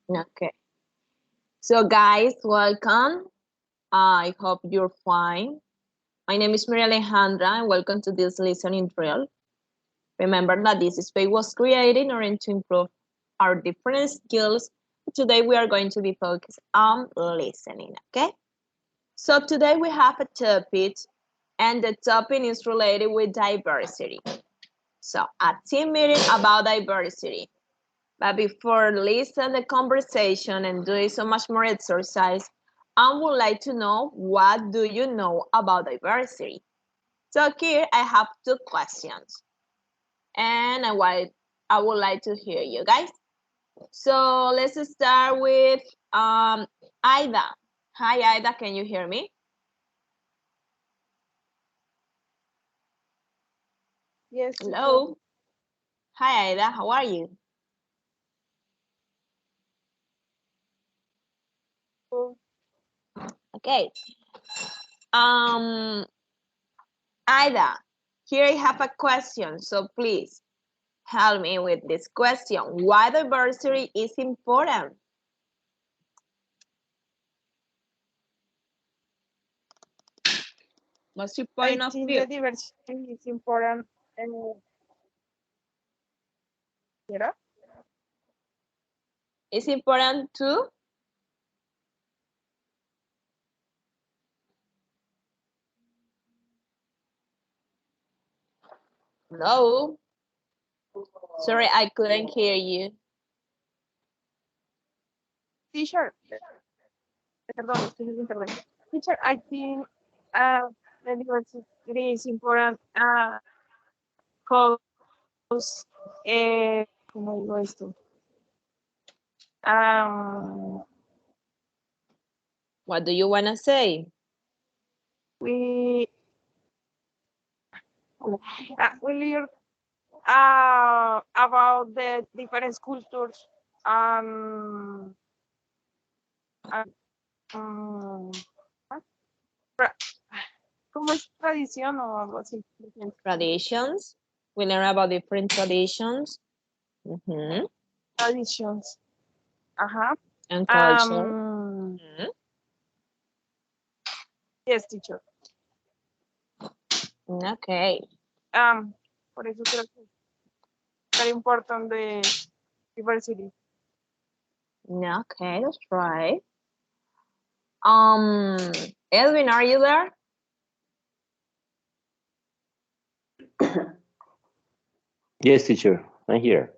Okay. So guys, welcome. I hope you're fine. My name is Maria Alejandra and welcome to this listening drill. Remember that this space was created in order to improve our different skills. Today we are going to be focused on listening, okay? So today we have a topic and the topic is related with diversity. So a team meeting about diversity. But before listen the conversation and doing so much more exercise, I would like to know what do you know about diversity? So here I have two questions and I would like to hear you guys. So let's start with Ida. Hi Ida, can you hear me? Yes, teacher. Hello. Hi Ida, how are you? Oh, Okay. Um Ida, here I have a question, so please help me with this question. Why diversity is important? What's your I point of think view? the diversity is important. Yeah. It's important to know. Sorry, I couldn't hear you. Teacher, perdón, estoy en internet. Teacher, I think uh, the diversity is important because, ¿cómo digo esto? Um, What do you want to say? we we learn about the different cultures um, um, tra- ¿cómo es tradición o algo así? Traditions. We learn about different traditions. Mhm. Traditions. Ajá. And culture. Um, Mhm. yes, teacher. Okay. Por eso creo que es very important the diversity. Okay, that's right. Um, Edwin, are you there? Yes, teacher, I'm here.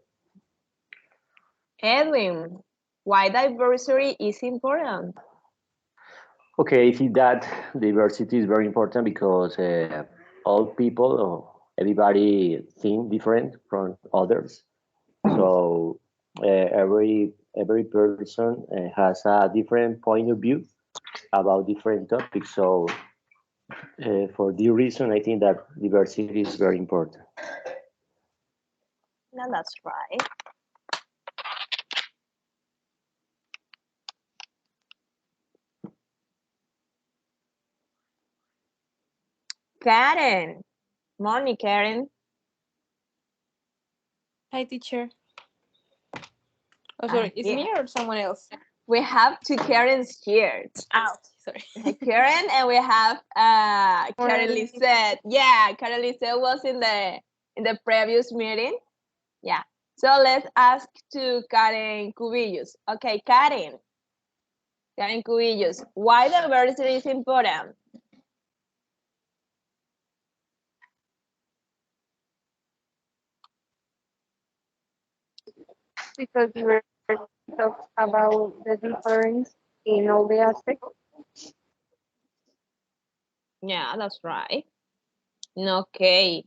Edwin, why diversity is important? Okay, I think that diversity is very important because all people, or everybody think different from others. So every person has a different point of view about different topics. So for this reason, I think that diversity is very important. No, that's right. Karen. Morning, Karen. Hi, teacher. Oh, sorry. Is Yeah. me or someone else? We have two Karens here. Ouch. Sorry. Karen and we have Karen Morning. Lisette. Yeah, Karen Lisette was in the previous meeting. Yeah. So let's ask to Karen Cubillos. Okay, Karen. Karen Cubillos. Why diversity is important? Because we were talk about the difference in all the aspects. Yeah, that's right. Okay.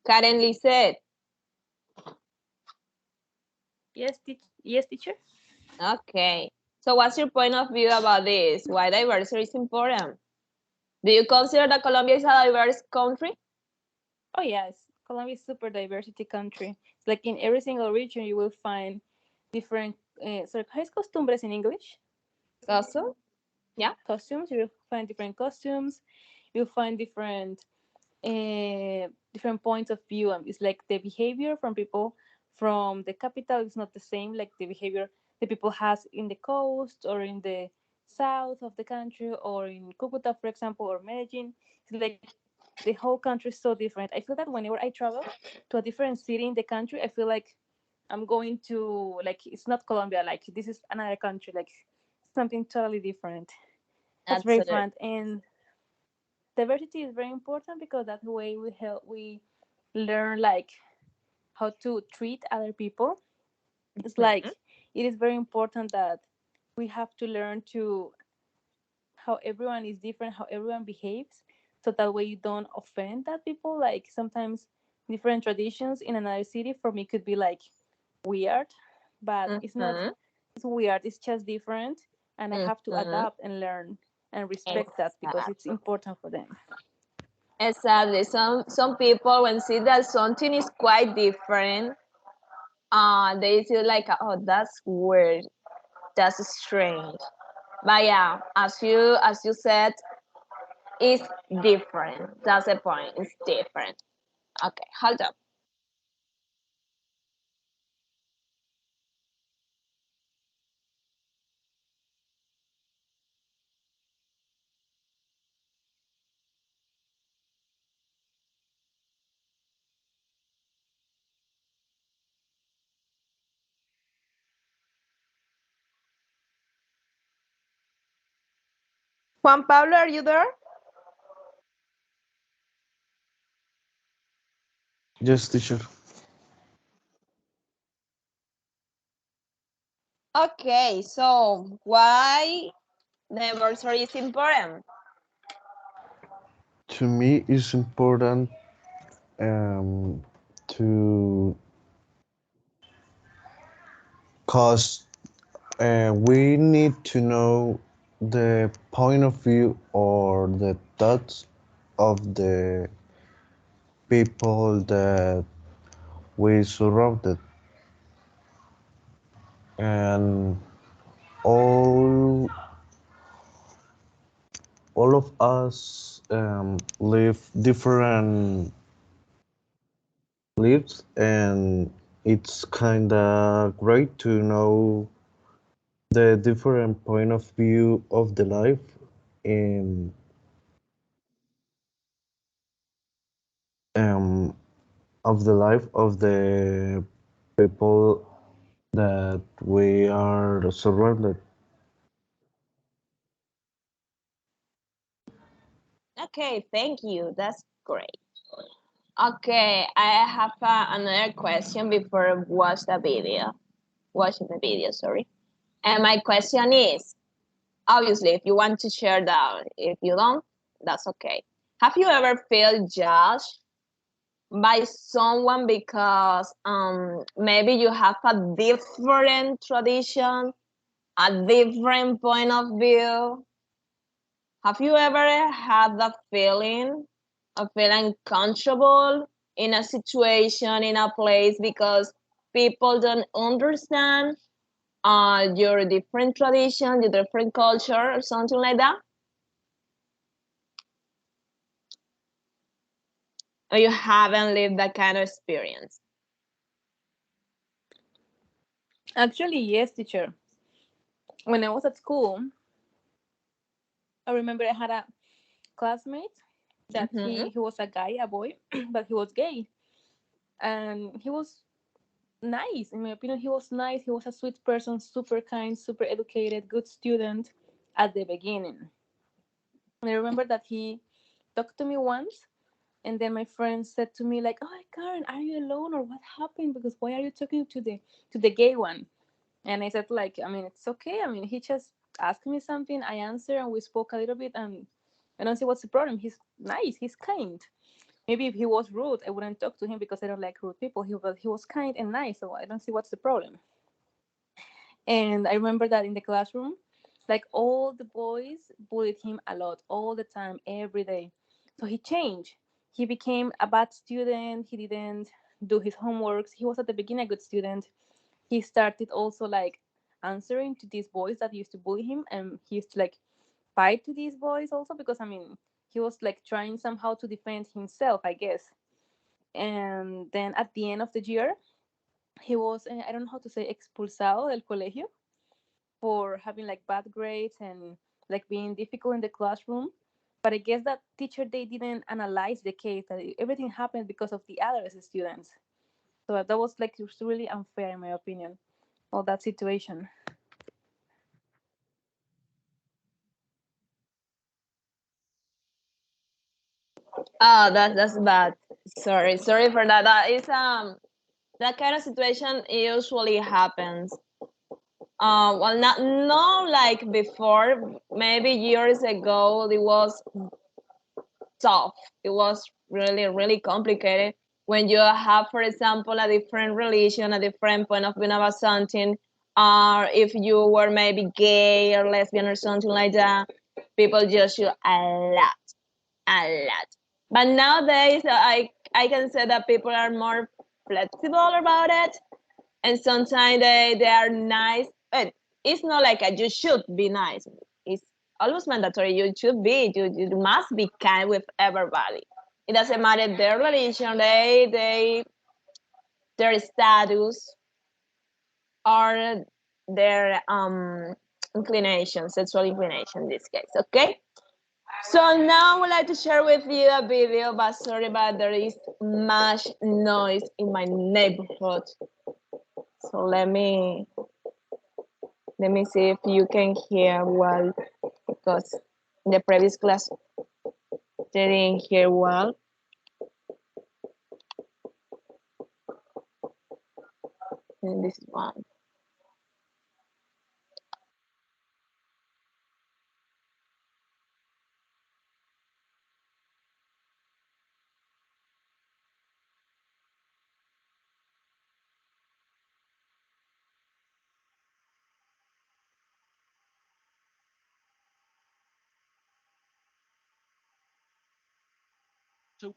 Karen Lisette. Yes, teacher. Okay. So what's your point of view about this? Why diversity is important? Do you consider that Colombia is a diverse country? Oh yes, Colombia is super diversity country. It's like in every single region you will find different. Sorry, how is costumbres in English? Also? Yeah. Costumes. You will find different costumes. You'll find different different points of view. It's like the behavior from people from the capital is not the same, like the behavior the people has in the coast or in the south of the country or in Cucuta, for example, or Medellin. It's like the whole country is so different. I feel that whenever I travel to a different city in the country, I feel like I'm going to, like, it's not Colombia, like this is another country, like something totally different. That's very Absolutely. fun. And diversity is very important because that way we learn like how to treat other people. It's like Mhm. it is very important that we have to learn to how everyone is different, how everyone behaves, so that way you don't offend that people. Like sometimes different traditions in another city for me could be like weird, but it's not. Mhm. It's weird. It's just different, and I have to Mhm. adapt and learn and respect that because it's Exactly. important for them. Exactly. Some people when see that something is quite different, they feel like, oh, that's weird, that's strange. But yeah, as you said, it's different. That's the point. It's different. Okay, hold up. Juan Pablo, are you there? Yes, teacher. Okay, so why the anniversary is important? To me, it's important um, to cause we need to know the point of view or the thoughts of the people that we surrounded, and all all of us live different lives, and it's kind of great to know the different point of view of the life in um of the life of the people that we are surrounded. Okay, thank you. That's great. Okay, I have another question before watch the video. Watching the video, sorry. And my question is, obviously, if you want to share that, if you don't, that's okay. Have you ever felt judged by someone because maybe you have a different tradition, a different point of view? Have you ever had the feeling of feeling comfortable in a situation, in a place, because people don't understand your different tradition, your different culture, or something like that? Or you haven't lived that kind of experience? Actually, yes, teacher. When I was at school, I remember I had a classmate that Mm-hmm. he was a guy, a boy, but he was gay, and he was nice. In my opinion, he was nice. He was a sweet person, super kind, super educated, good student at the beginning. And I remember that he talked to me once, and then my friend said to me like, "Oh, Karen, are you alone or what happened? Because why are you talking to the gay one?" And I said like, I mean, it's okay. I mean, he just asked me something, I answered, and we spoke a little bit, and I don't see what's the problem. He's nice, he's kind. Maybe if he was rude, I wouldn't talk to him because I don't like rude people. He was kind and nice, so I don't see what's the problem. And I remember that in the classroom, like all the boys bullied him a lot, all the time, every day. So he changed. He became a bad student. He didn't do his homeworks. He was at the beginning a good student. He started also like answering to these boys that used to bully him, and he used to like fight to these boys also because I mean he was like trying somehow to defend himself, I guess. And then at the end of the year, he was, I don't know how to say, expulsado del colegio for having like bad grades and like being difficult in the classroom. But I guess that teacher, they didn't analyze the case, that everything happened because of the other students. So that was like, it was really unfair in my opinion, all that situation. Oh, that's bad. Sorry for that. That is that kind of situation usually happens. Well, not like before. Maybe years ago, it was tough. It was really complicated when you have, for example, a different religion, a different point of view about something, or if you were maybe gay or lesbian or something like that, people judge you a lot. But nowadays, I can say that people are more flexible about it, and sometimes they are nice. But it's not like a, you should be nice. It's almost mandatory. You should be. You must be kind with everybody. It doesn't matter their religion, their status, or their inclination, sexual inclination in this case. Okay. So now I would like to share with you a video, but sorry, but there is much noise in my neighborhood. So let me see if you can hear well, because in the previous class they didn't hear well. And this is one. So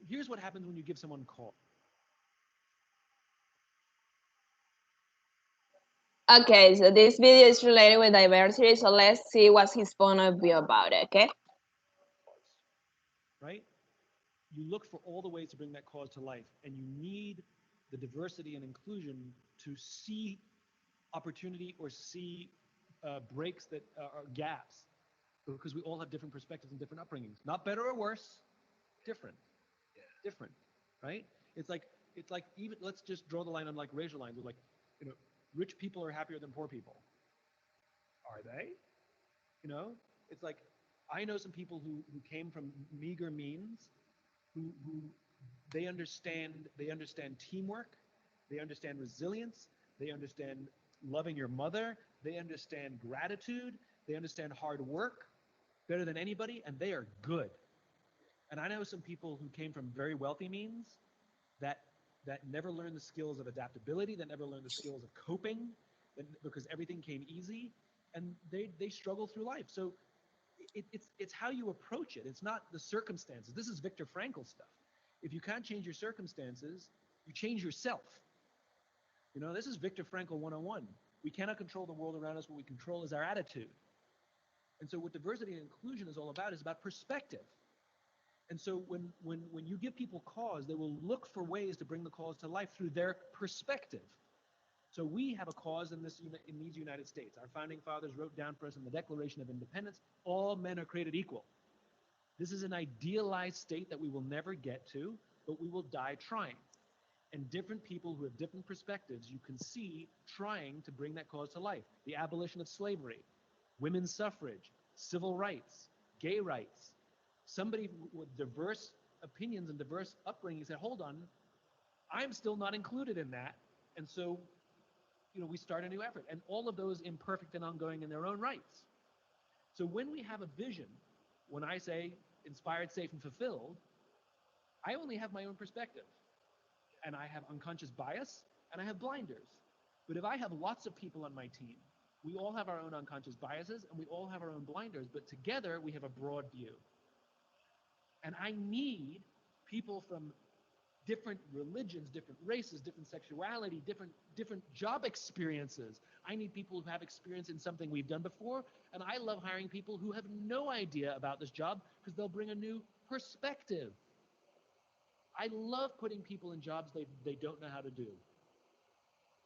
here's what happens when you give someone call. Okay, so this video is related with diversity, so let's see what's his point of view about it, okay? Right? You look for all the ways to bring that cause to life, and you need the diversity and inclusion to see opportunity or see breaks that are gaps, because we all have different perspectives and different upbringings. Not better or worse, different, different, right? It's like even let's just draw the line on like racial lines. With like, rich people are happier than poor people. Are they? You know, it's like I know some people who came from meager means, who they understand teamwork, they understand resilience, they understand loving your mother, they understand gratitude, they understand hard work better than anybody, and they are good. And I know some people who came from very wealthy means that never learned the skills of adaptability, that never learned the skills of coping, because everything came easy, and they struggle through life. So it's how you approach it. It's not the circumstances. This is Viktor Frankl stuff. If you can't change your circumstances, you change yourself. This is Viktor Frankl 101. We cannot control the world around us. What we control is our attitude. And so what diversity and inclusion is all about is about perspective. And so when you give people cause, they will look for ways to bring the cause to life through their perspective. So we have a cause in these United States. Our founding fathers wrote down for us in the Declaration of Independence, all men are created equal. This is an idealized state that we will never get to, but we will die trying. And different people who have different perspectives, you can see trying to bring that cause to life. The abolition of slavery, women's suffrage, civil rights, gay rights. Somebody with diverse opinions and diverse upbringing said, hold on, I'm still not included in that. And so, we start a new effort. And all of those imperfect and ongoing in their own rights. So when we have a vision, when I say inspired, safe, and fulfilled, I only have my own perspective. And I have unconscious bias, and I have blinders. But if I have lots of people on my team, we all have our own unconscious biases, and we all have our own blinders, but together we have a broad view. And I need people from different religions, different races, different sexuality, different job experiences. I need people who have experience in something we've done before, and I love hiring people who have no idea about this job because they'll bring a new perspective. I love putting people in jobs they don't know how to do.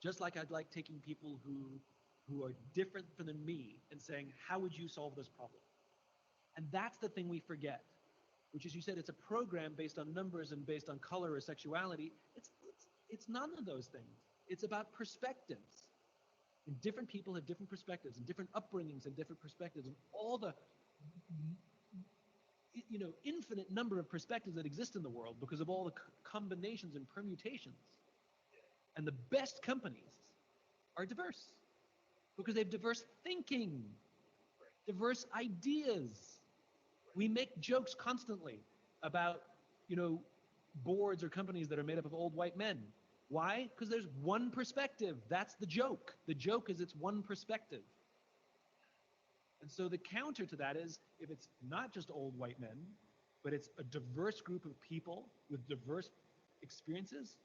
Just like I'd like taking people who are different than me and saying, how would you solve this problem? And that's the thing we forget, which is, you said it's a program based on numbers and based on color or sexuality. It's none of those things. It's about perspectives. And different people have different perspectives and different upbringings and different perspectives, and all the infinite number of perspectives that exist in the world because of all the combinations and permutations. And the best companies are diverse because they have diverse thinking, diverse ideas. We make jokes constantly about, boards or companies that are made up of old white men. Why? Because there's one perspective. That's the joke. The joke is it's one perspective. And so the counter to that is, if it's not just old white men, but it's a diverse group of people with diverse experiences,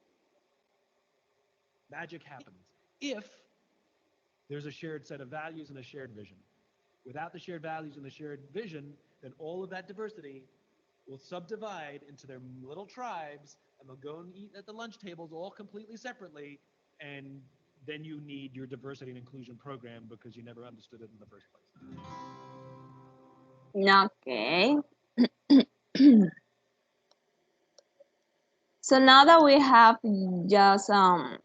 magic happens. If there's a shared set of values and a shared vision. Without the shared values and the shared vision, then all of that diversity will subdivide into their little tribes, and they'll go and eat at the lunch tables all completely separately, and then you need your diversity and inclusion program because you never understood it in the first place. Okay. So now that we have just an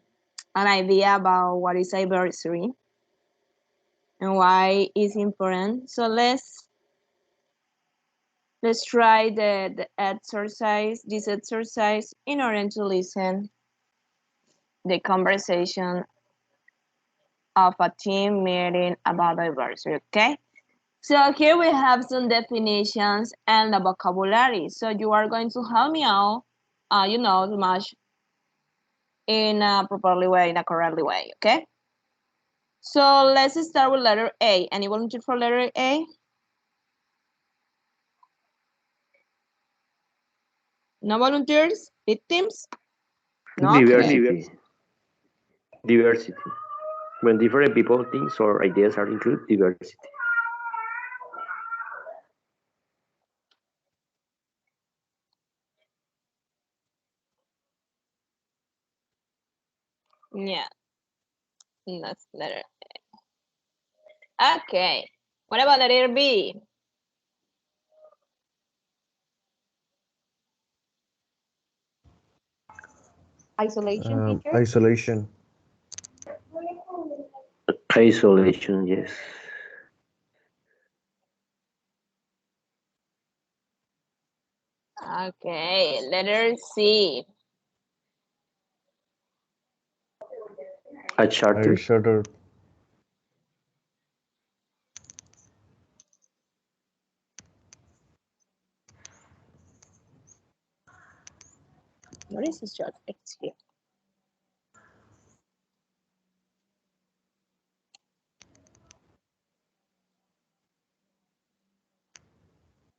idea about what is diversity and why it's important, so let's try this exercise in order to listen the conversation of a team meeting about diversity, okay? So here we have some definitions and the vocabulary. So you are going to help me out, to match in a properly way, in a correctly way, okay? So let's start with letter A. Any volunteer for letter A? No volunteers? Victims? No? Diversity. Diversity. When different people, things, or ideas are included, diversity. Yeah, that's letter A. Okay. What about letter B? Isolation, teacher. Isolation. Isolation, yes. Okay, letter C. A charter. I shuddered. What is this short? It's here.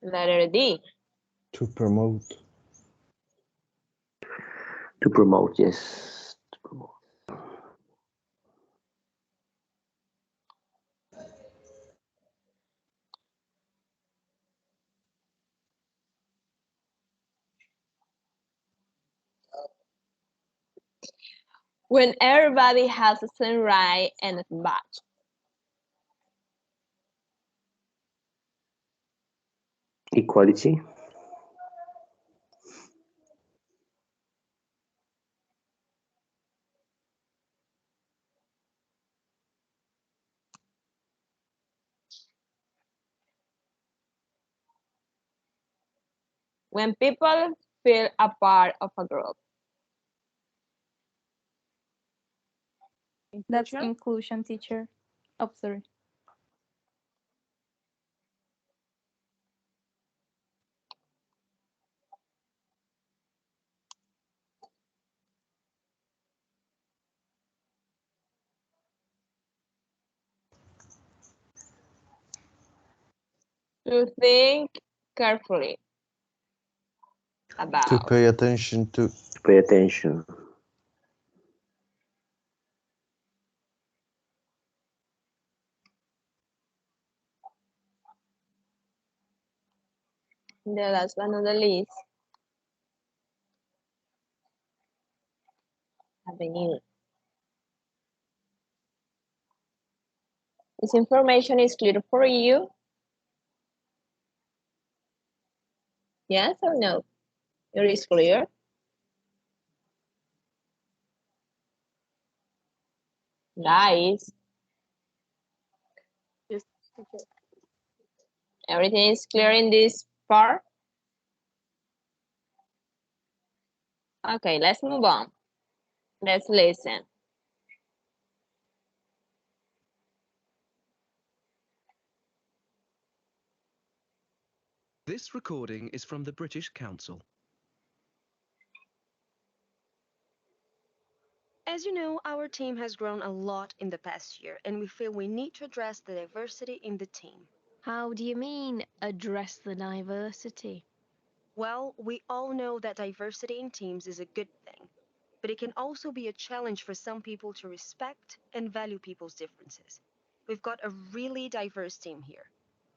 Letter D. To promote. To promote, yes. To promote. When everybody has the same right and badge. Equality. When people feel a part of a group. That's Inclusion. inclusion, teacher. Oh, sorry. To think carefully To about. pay attention to. To pay attention. The last one on the list. Avenue. This information is clear for you? Yes or no? It is clear? Guys, Yes, teacher. everything is clear in this part? Okay, let's move on. Let's listen. This recording is from the British Council. As you know, our team has grown a lot in the past year, and we feel we need to address the diversity in the team. How do you mean, address the diversity? Well, we all know that diversity in teams is a good thing, but it can also be a challenge for some people to respect and value people's differences. We've got a really diverse team here.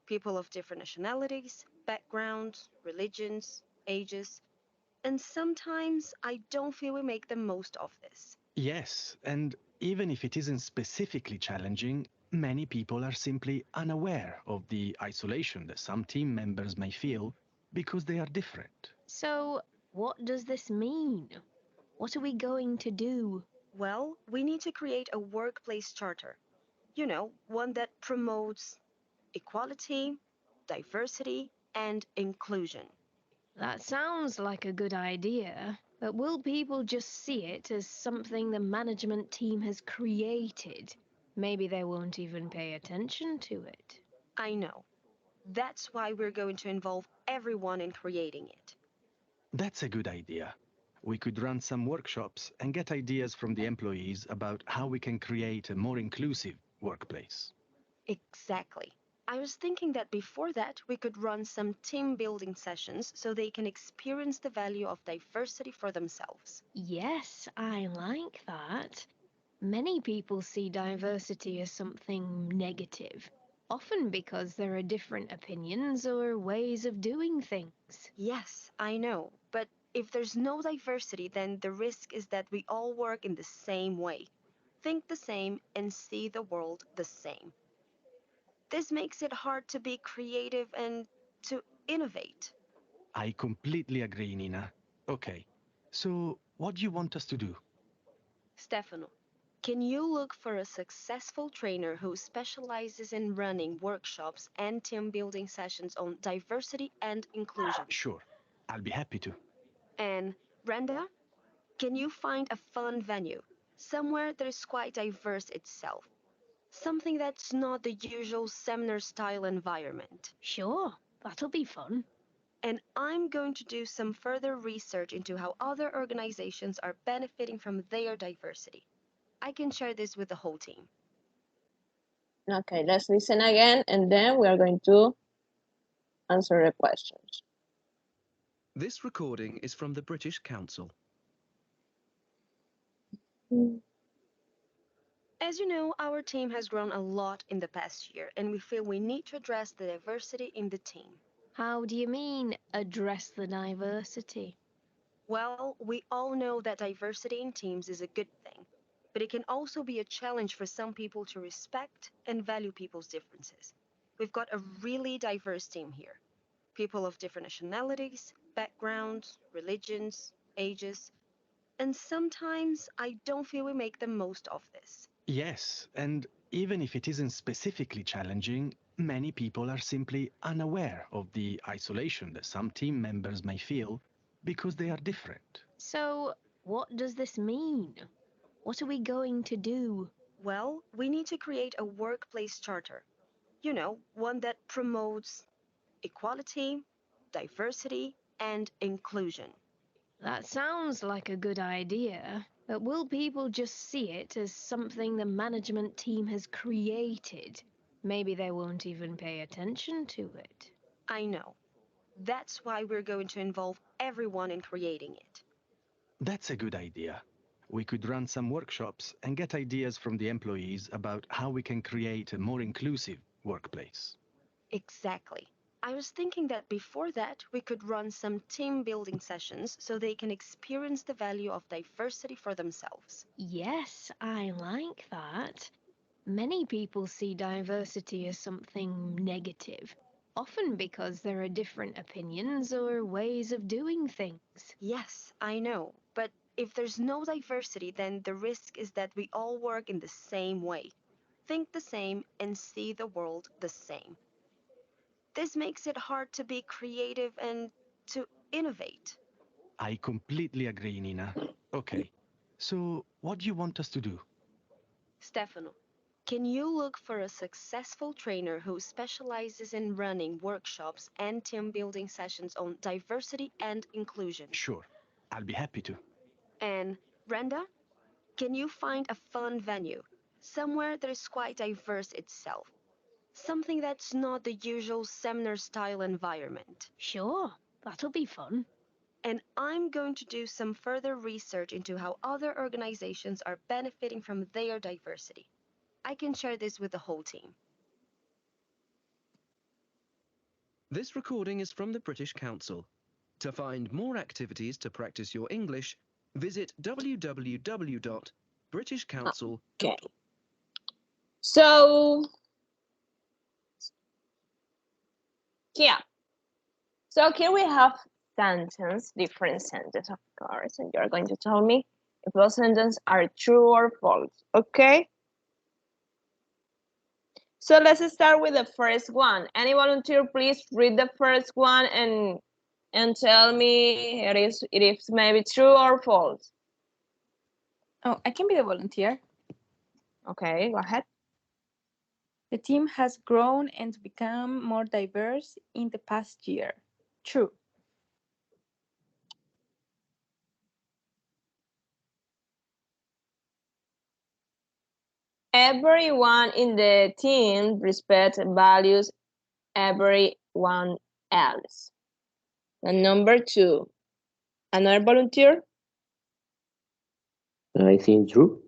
People of different nationalities, backgrounds, religions, ages, and sometimes I don't feel we make the most of this. Yes, and even if it isn't specifically challenging, many people are simply unaware of the isolation that some team members may feel because they are different. So, what does this mean? What are we going to do? Well, we need to create a workplace charter. You know, one that promotes equality, diversity, and inclusion. That sounds like a good idea, but will people just see it as something the management team has created? Maybe they won't even pay attention to it. I know. That's why we're going to involve everyone in creating it. That's a good idea. We could run some workshops and get ideas from the employees about how we can create a more inclusive workplace. Exactly. I was thinking that before that, we could run some team building sessions so they can experience the value of diversity for themselves. Yes, I like that. Many people see diversity as something negative, often because there are different opinions or ways of doing things. Yes, I know, but if there's no diversity, then the risk is that we all work in the same way, think the same, and see the world the same. This makes it hard to be creative and to innovate. I completely agree, Nina. Okay, so what do you want us to do? Stefano, can you look for a successful trainer who specializes in running workshops and team building sessions on diversity and inclusion? Sure, I'll be happy to. And Brenda, can you find a fun venue, somewhere that is quite diverse itself? Something that's not the usual seminar style environment. Sure, that'll be fun. And I'm going to do some further research into how other organizations are benefiting from their diversity. I can share this with the whole team. Okay, let's listen again, and then we are going to answer the questions. This recording is from the British Council. As you know, our team has grown a lot in the past year, and we feel we need to address the diversity in the team. How do you mean, address the diversity? Well, we all know that diversity in teams is a good thing, but it can also be a challenge for some people to respect and value people's differences. We've got a really diverse team here. People of different nationalities, backgrounds, religions, ages, and sometimes I don't feel we make the most of this. Yes, and even if it isn't specifically challenging, many people are simply unaware of the isolation that some team members may feel because they are different. So, what does this mean? What are we going to do? Well, we need to create a workplace charter. You know, one that promotes equality, diversity, and inclusion. That sounds like a good idea, but will people just see it as something the management team has created? Maybe they won't even pay attention to it. I know. That's why we're going to involve everyone in creating it. That's a good idea. We could run some workshops and get ideas from the employees about how we can create a more inclusive workplace. Exactly. I was thinking that before that, we could run some team building sessions so they can experience the value of diversity for themselves. Yes, I like that. Many people see diversity as something negative, often because there are different opinions or ways of doing things. Yes, I know, but if there's no diversity, then the risk is that we all work in the same way, think the same, and see the world the same. This makes it hard to be creative and to innovate. I completely agree, Nina. Okay, so what do you want us to do? Stefano, can you look for a successful trainer who specializes in running workshops and team building sessions on diversity and inclusion? Sure, I'll be happy to. And Brenda, can you find a fun venue, somewhere that is quite diverse itself? Something that's not the usual seminar style environment. Sure, that'll be fun. And I'm going to do some further research into how other organizations are benefiting from their diversity. I can share this with the whole team. This recording is from the British Council. To find more activities to practice your English, visit www.britishcouncil.org. Okay. So, yeah. So here we have different sentences, of course, and you're going to tell me if those sentences are true or false, okay? So let's start with the first one. Any volunteer, please read the first one and tell me it is maybe true or false. Oh, I can be the volunteer. Okay, go ahead. The team has grown and become more diverse in the past year. True. Everyone in the team respects and values everyone else. And number two, another volunteer? I think true.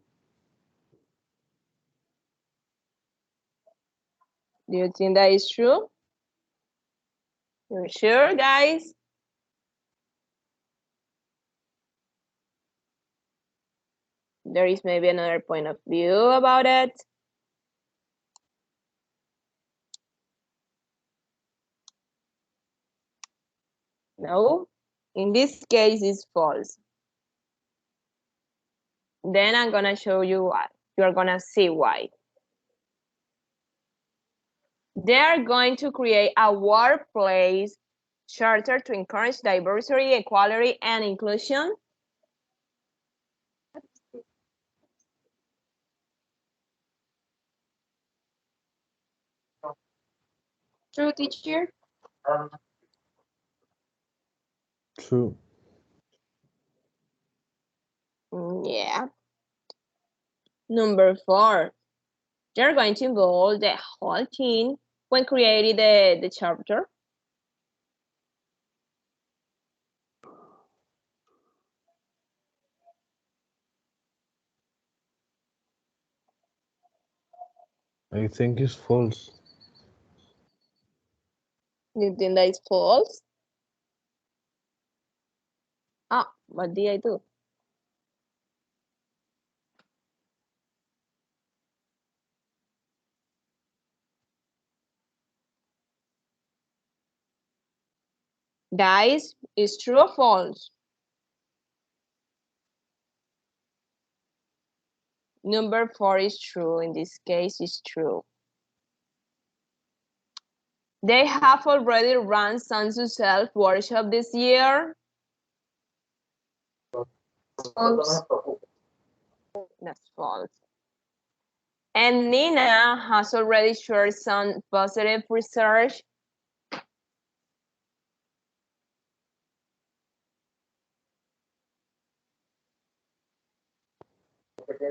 Do you think that is true? You're sure, guys? There is maybe another point of view about it. No, in this case, it's false. Then I'm gonna show you why. You're gonna see why. They're going to create a workplace charter to encourage diversity, equality, and inclusion. True, teacher? True. Yeah. Number four, they're going to involve the whole team when creating the charter. I think it's false. You think that is false? Ah, what did I do? Guys, is true or false? Number four is true. In this case, it's true. They have already run Sans Self workshop this year. Oops. That's false. And Nina has already shared some positive research.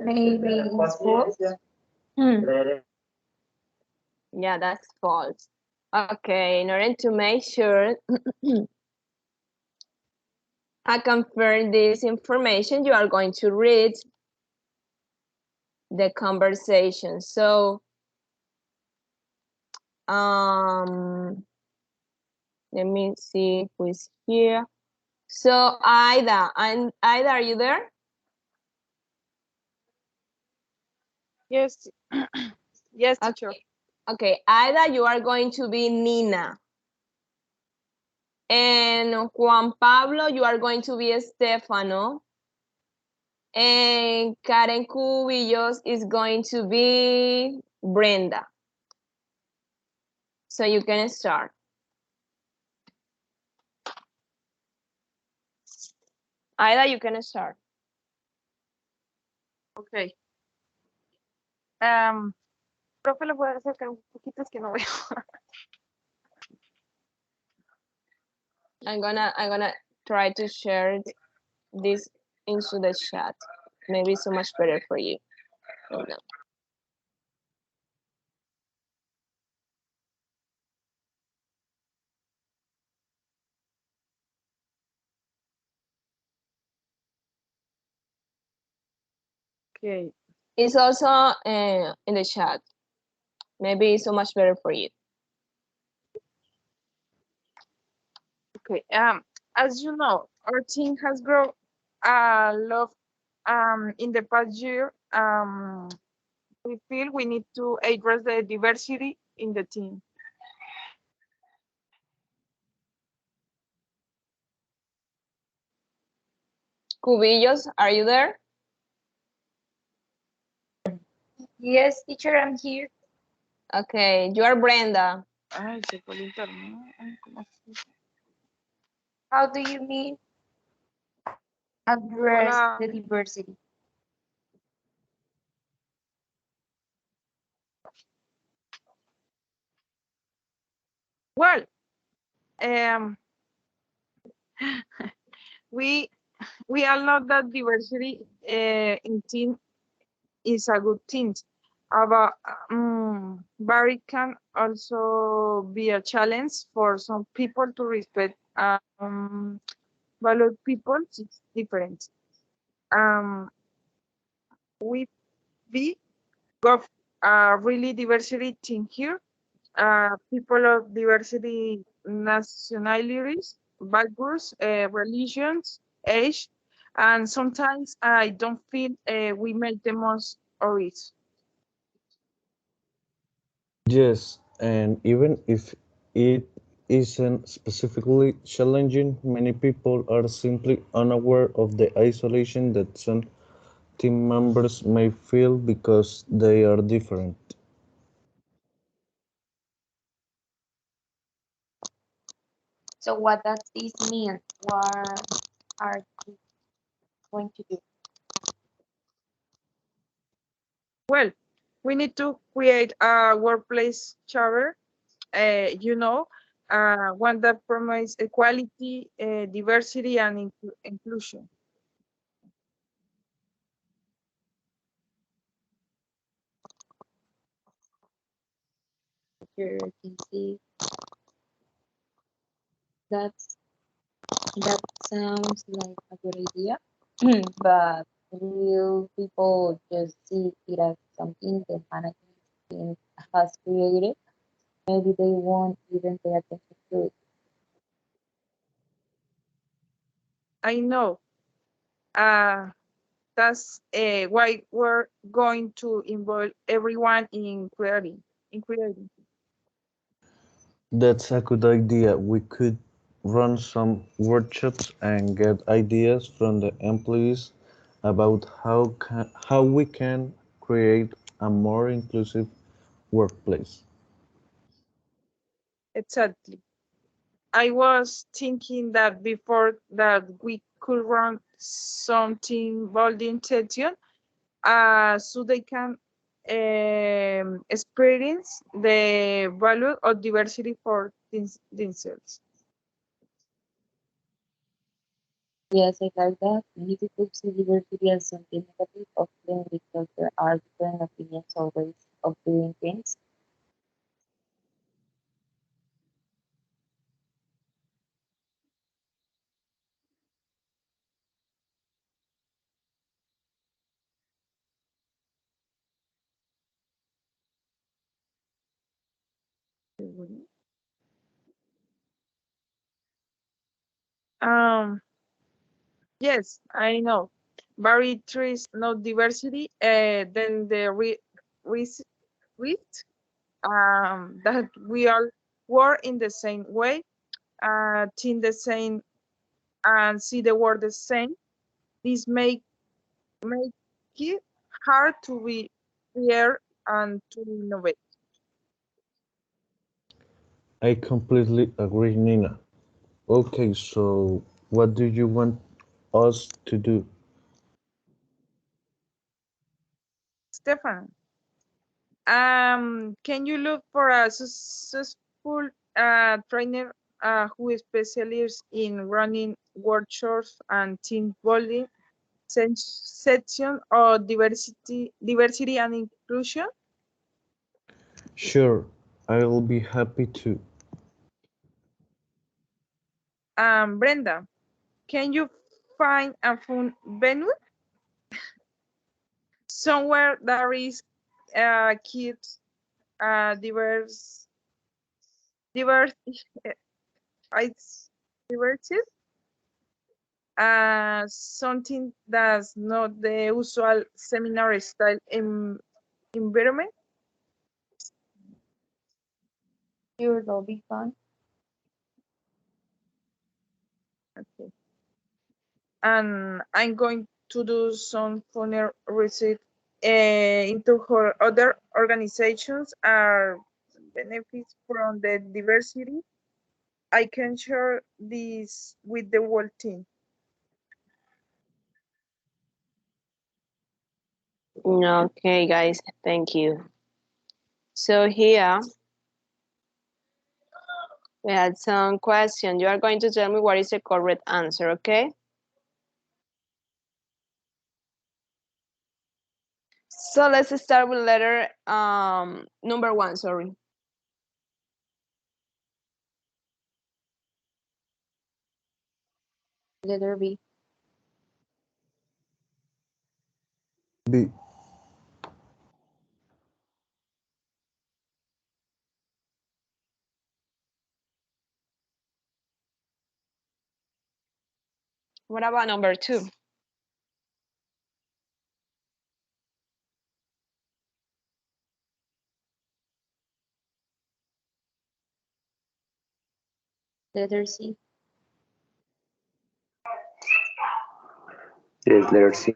Maybe it's false. Yeah, that's false. Okay, in order to make sure I confirm this information, you are going to read the conversation. So, Let me see who is here. So Aida, Aida, are you there? Yes. Yes, Okay. teacher. Okay, Aida, you are going to be Nina. And Juan Pablo, you are going to be Stefano. And Karen Cubillos is going to be Brenda. So you can start. Aida, you can start. Okay. Profe, lo puedo acercar un poquito, es que no veo. I'm gonna try to share this into the chat. Maybe so much better for you. Hold on. Okay. It's also in the chat. Maybe it's so much better for you. Okay. As you know, our team has grown a lot in the past year. We feel we need to address the diversity in the team. Cubillos, are you there? Yes, teacher, I'm here. Okay, you are Brenda. Ay, se fue el internet. Ay, ¿cómo así? How do you mean address Hola. the diversity? Well, we all know that diversity in team is a good thing. But it can also be a challenge for some people to respect value people. It's different. We be got a really diversity team here. People of diversity nationalities, backgrounds, religions, age, and sometimes I don't feel we make the most of it. Yes, and even if it isn't specifically challenging, many people are simply unaware of the isolation that some team members may feel because they are different. So what does this mean? What are you going to do? Well, we need to create a workplace charter, one that promotes equality, diversity, and inclusion. You can see that's that sounds like a good idea, but will people just see it as something the management team has created? Maybe they won't even pay attention to it. I know. Uh, that's why we're going to involve everyone in creating. In creating. That's a good idea. We could run some workshops and get ideas from the employees about how we can create a more inclusive workplace. Exactly. I was thinking that before that we could run something building session, so they can experience the value of diversity for themselves. Yes, I like that. Many people see diversity as something negative, often because there are different opinions or ways of doing things. Yes, I know. Barry trees not diversity, then the risk that we all work in the same way, think the same, and see the world the same. This make it hard to be fair and to innovate. I completely agree, Nina. Okay, so what do you want us to do? Stefan, can you look for a successful trainer who specializes in running workshops and team building section or diversity and inclusion? Sure, I'll be happy to. Brenda, can you find a fun venue somewhere that is kids diverse it's diverse something that's not the usual seminar style environment? Sure, that'll be fun. Okay. And I'm going to do some funny research into her other organizations are benefits from the diversity. I can share this with the whole team. Okay, guys, thank you. So here we had some question. You are going to tell me what is the correct answer, okay? So let's start with letter number 1, sorry. Letter B. B. What about number 2? Letter C. Yes, letter C.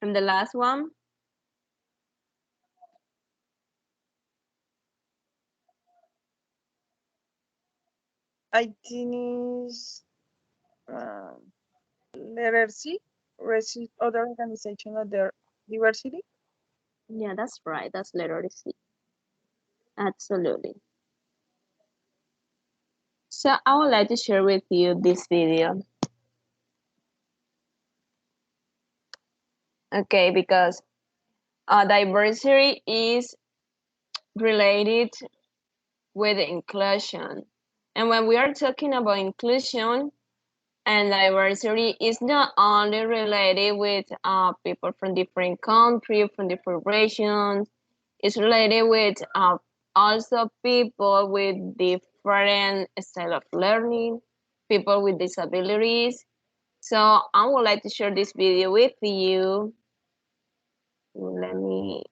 And the last one? I think is letter C, receive other organization of their diversity. Yeah, that's right. That's letter C. Absolutely. So I would like to share with you this video. Okay, because diversity is related with inclusion. And when we are talking about inclusion and diversity, is not only related with people from different countries, from different regions. It's related with also people with different style of learning, people with disabilities. So I would like to share this video with you. Let me,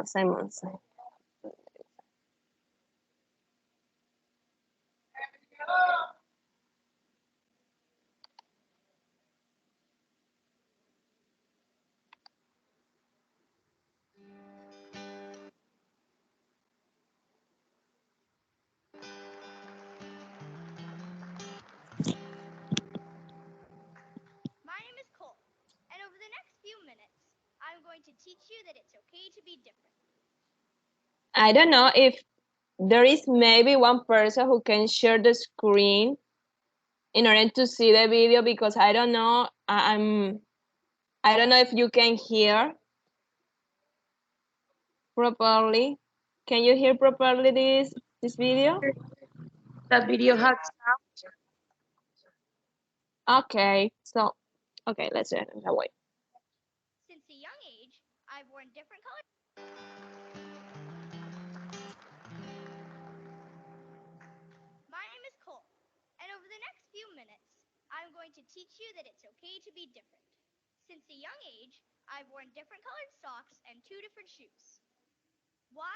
Simon. My name is Cole, and over the next few minutes, I'm going to teach you that it's okay to be different. I don't know if there is maybe one person who can share the screen in order to see the video, because I don't know. I don't know if you can hear properly. Can you hear properly this video? That video has Okay, so, okay, let's get it away. Since a young age, I've worn different colors. My name is Cole, and over the next few minutes, I'm going to teach you that it's okay to be different. Since a young age, I've worn different colored socks and 2 different shoes. Why?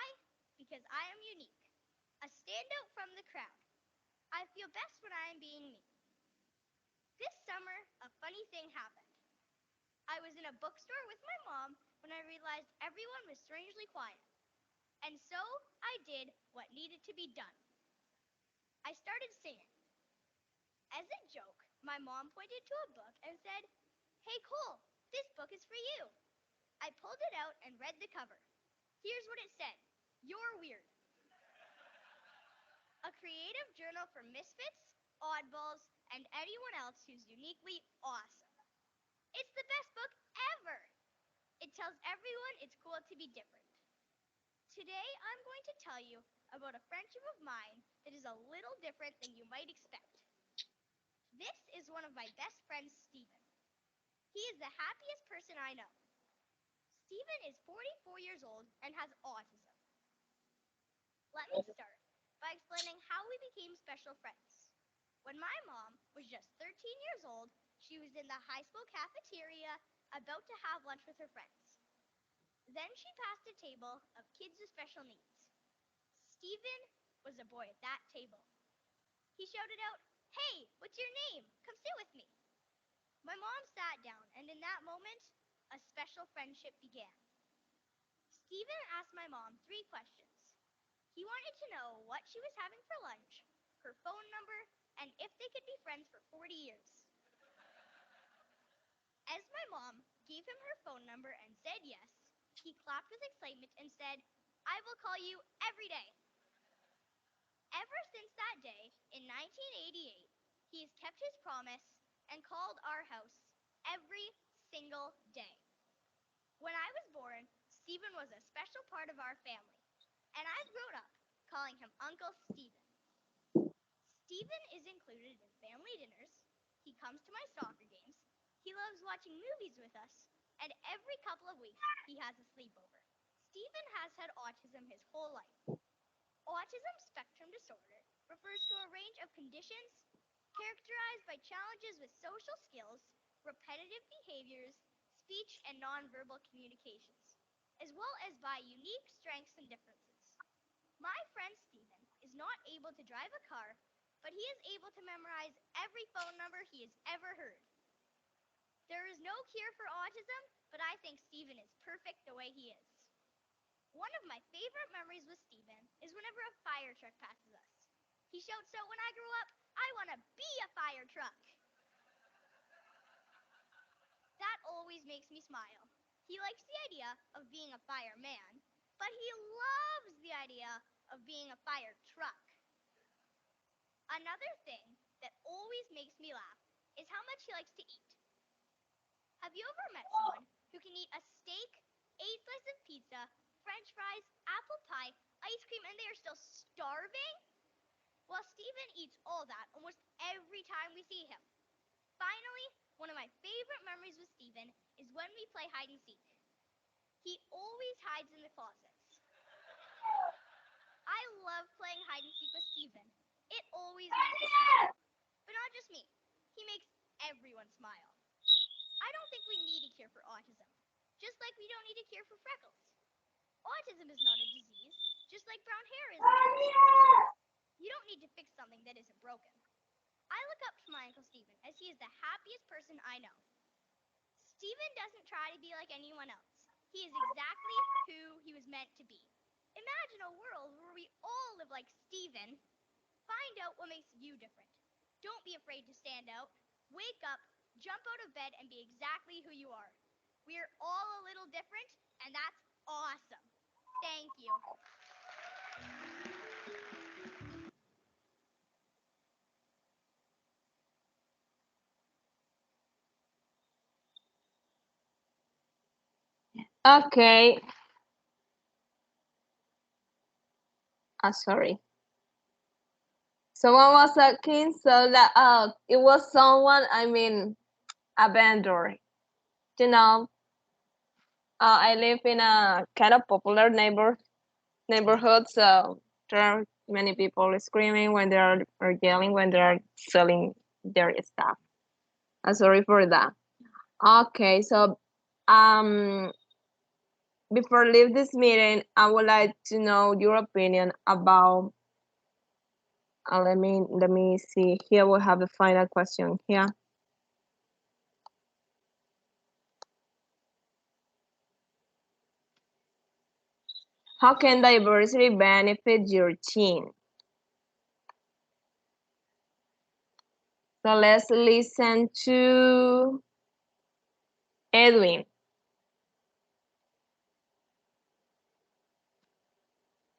Because I am unique, a standout from the crowd. I feel best when I am being me. This summer, a funny thing happened. I was in a bookstore with my mom when I realized everyone was strangely quiet. And so I did what needed to be done. I started singing. As a joke, my mom pointed to a book and said, "Hey Cole, this book is for you." I pulled it out and read the cover. Here's what it said: "You're weird." A creative journal for misfits, oddballs, and anyone else who's uniquely awesome. It's the best book ever. It tells everyone it's cool to be different. Today, I'm going to tell you about a friendship of mine that is a little different than you might expect. This is one of my best friends, Stephen. He is the happiest person I know. Stephen is 44 years old and has autism. Let me start by explaining how we became special friends. When my mom was just 13 years old, she was in the high school cafeteria about to have lunch with her friends. Then she passed a table of kids with special needs. Stephen was a boy at that table. He shouted out, "Hey, what's your name? Come sit with me." My mom sat down, and in that moment, a special friendship began. Stephen asked my mom 3 questions. He wanted to know what she was having for lunch, her phone number, and if they could be friends for 40 years. As my mom gave him her phone number and said yes, he clapped with excitement and said, "I will call you every day." Ever since that day, in 1988, he has kept his promise and called our house every single day. When I was born, Stephen was a special part of our family, and I've grown up calling him Uncle Stephen. Stephen is included in family dinners, he comes to my soccer games, he loves watching movies with us, and every couple of weeks he has a sleepover. Stephen has had autism his whole life. Autism spectrum disorder refers to a range of conditions characterized by challenges with social skills, repetitive behaviors, speech and nonverbal communications, as well as by unique strengths and differences. My friend Stephen is not able to drive a car, but he is able to memorize every phone number he has ever heard. There is no cure for autism, but I think Stephen is perfect the way he is. One of my favorite memories with Stephen is whenever a fire truck passes us. He shouts out, "When I grow up, I want to be a fire truck." That always makes me smile. He likes the idea of being a fireman, but he loves the idea of being a fire truck. Another thing that always makes me laugh is how much he likes to eat. Have you ever met someone who can eat a steak, 8 slices of pizza, french fries, apple pie, ice cream, and they are still starving? Well, Stephen eats all that almost every time we see him. Finally, one of my favorite memories with Stephen is when we play hide and seek. He always hides in the closets. I love playing hide and seek with Stephen. It always makes me smile. But not just me. He makes everyone smile. I don't think we need a cure for autism, just like we don't need a cure for freckles. Autism is not a disease, just like brown hair isn't. You don't need to fix something that isn't broken. I look up to my Uncle Stephen as he is the happiest person I know. Stephen doesn't try to be like anyone else. He is exactly who he was meant to be. Imagine a world where we all live like Stephen. Find out what makes you different. Don't be afraid to stand out. Wake up, jump out of bed, and be exactly who you are. We are all a little different, and that's awesome. Thank you. Okay. Sorry. Someone was asking, so that it was someone, I mean, a vendor. You know, I live in a kind of popular neighborhood, so there are many people screaming when they are or yelling when they are selling their stuff. Sorry for that. Okay, so before leave this meeting, I would like to know your opinion about. Let me see. Here we have the final question here. How can diversity benefit your team? So let's listen to Edwin.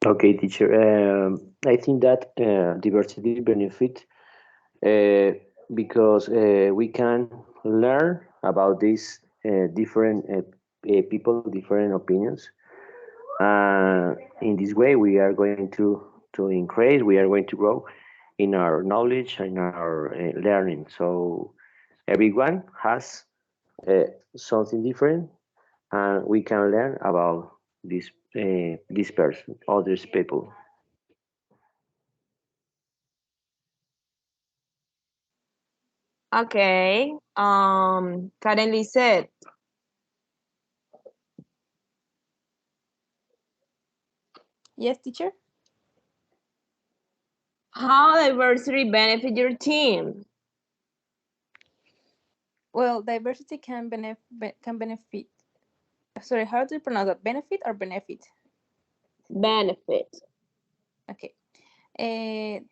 Okay, teacher. I think that diversity benefit because we can learn about these different people, different opinions. In this way, we are going to increase. We are going to grow in our knowledge and our learning. So everyone has something different, and we can learn about this person, others people. Okay. Karen Lisette. Yes, teacher. How diversity benefit your team? Well, diversity can benefit. Sorry, how do you pronounce that? Benefit or benefit? Benefit. Okay.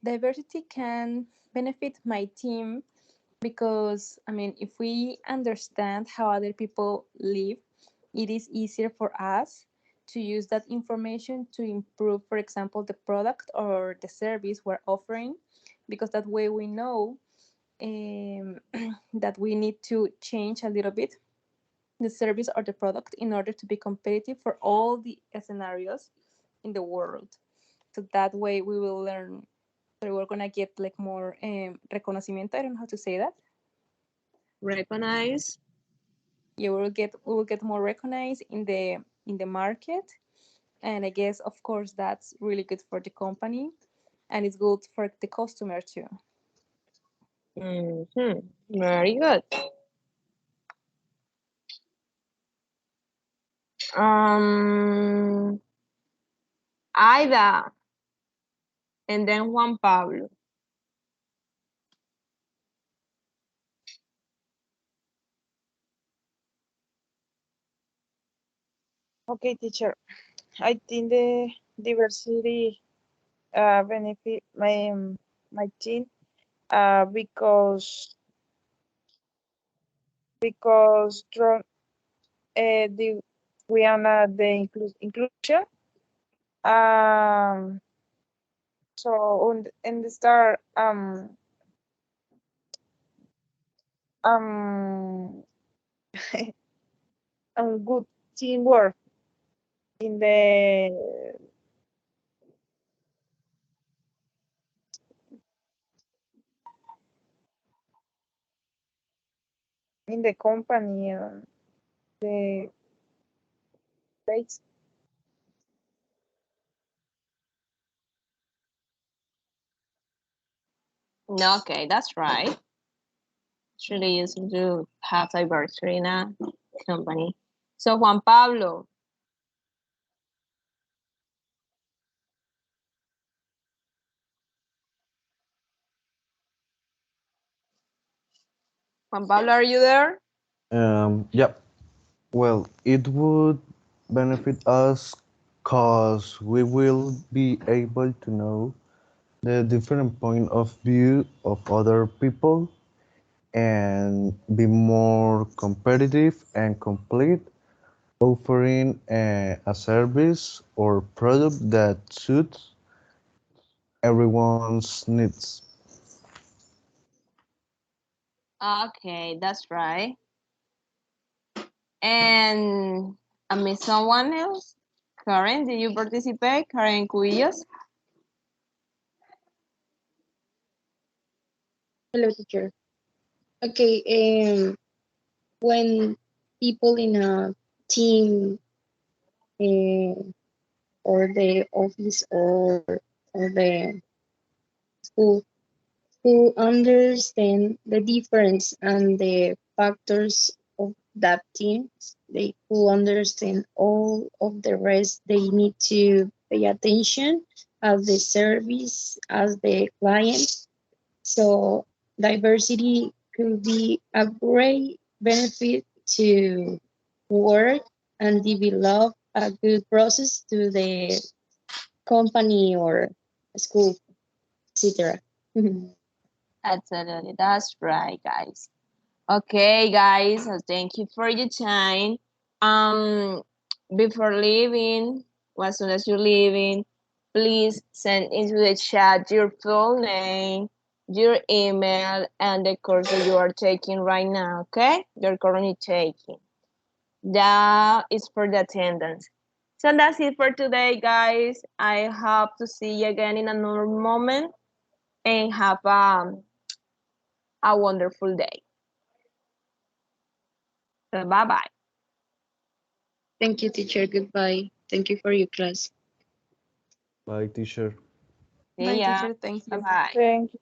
Diversity can benefit my team because, I mean, if we understand how other people live, it is easier for us to use that information to improve, for example, the product or the service we're offering, because that way we know that we need to change a little bit the service or the product in order to be competitive for all the scenarios in the world. So that way we will learn. So we're gonna get like more reconocimiento. I don't know how to say that. Recognize. Yeah, we will get more recognized in the market, and I guess of course that's really good for the company, and it's good for the customer too. Very good. Aida, and then Juan Pablo. Okay, teacher. I think the diversity benefit my team because the we are the inclusion. Um, so in the start um good teamwork in the company the place. Okay, that's right. It's really easy to have diversity in a company. So Juan Pablo. Juan Pablo, are you there? Yep. Well, it would benefit us because we will be able to know the different point of view of other people and be more competitive and complete, offering a service or product that suits everyone's needs. Okay, that's right. And I mean, someone else? Karen, did you participate? Karen Cubillos? Hello, teacher. Okay, when people in a team or the office or the school who understand the difference and the factors of that team, they who understand all of the rest, they need to pay attention as the service, as the client. So diversity could be a great benefit to work and develop a good process to the company or school, etc. Absolutely, that's right, guys. Okay, guys, so thank you for your time. Um, Before leaving, as soon as you're leaving, please send into the chat your full name, your email, and the course that you are taking right now, okay? You're currently taking. That is for the attendance. So that's it for today, guys. I hope to see you again in another moment and have a wonderful day. So bye-bye. Thank you, teacher. Goodbye. Thank you for your class. Bye, teacher. See Bye, ya. teacher. Thank you. Bye-bye. Thank you.